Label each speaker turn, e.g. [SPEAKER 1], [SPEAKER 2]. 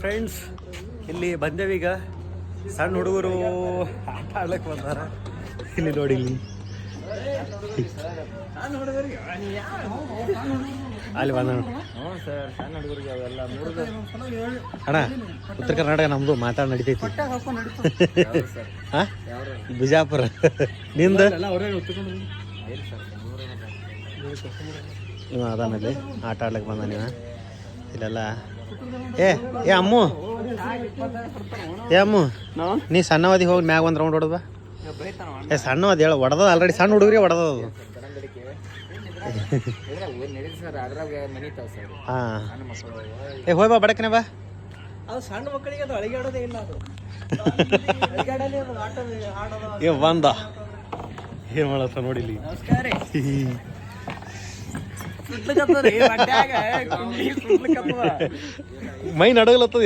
[SPEAKER 1] Friends, ಇಲ್ಲಿ ಬಂದೇವೀಗ. ಸಣ್ಣ ಹುಡುಗರು ಆಟ ಆಡ್ಲಿಕ್ಕೆ ಬಂದಾರ. ಇಲ್ಲಿ ನೋಡಿ, ಇಲ್ಲಿ ಅಲ್ಲಿ ಬಂದ ಅಣ್ಣ. ಉತ್ತರ ಕರ್ನಾಟಕ ನಮ್ದು ಮಾತಾಡ್ ನಡಿತೈತಿ. ಬಿಜಾಪುರ ನಿಂದ ಇವ ಅದಾನಲ್ಲಿ ಆಟ ಆಡ್ಲಿಕ್ಕೆ ಬಂದ. ನೀವ ಇಲ್ಲೆಲ್ಲ ಏ ಅಮ್ಮು, ಅಮ್ಮು ನೀ ಸಣ್ಣವದಿ ಹೋಗಿ ಮ್ಯಾಗ ಒಂದು ರೌಂಡ್ ಹೊಡೆದ. ಸಣ್ಣವದಿ ಹೇಳ ಹೊಡೆದ. ಆಲ್ರೆಡಿ ಸಣ್ಣ ಹುಡುಗರಿಗೆ ಹೊಡೆದದು. ಹಾಂ, ಹೋಯ್ ಬಾ ಬಡಕನೆ ಬಾ.
[SPEAKER 2] ಅದು ಸಣ್ಣ ಮಕ್ಕಳಿಗೆ ಅದು ಅಳಿಗಾಡೋದೇ ಇಲ್ಲ. ಅದು
[SPEAKER 1] ಬಂದ ಏನ್ ಮಾಡತ್ತ ನೋಡಿ. ಇಲ್ಲಿ
[SPEAKER 2] ನಮಸ್ಕಾರ.
[SPEAKER 1] ಮೈ ನಡಗಲತ್ತದ.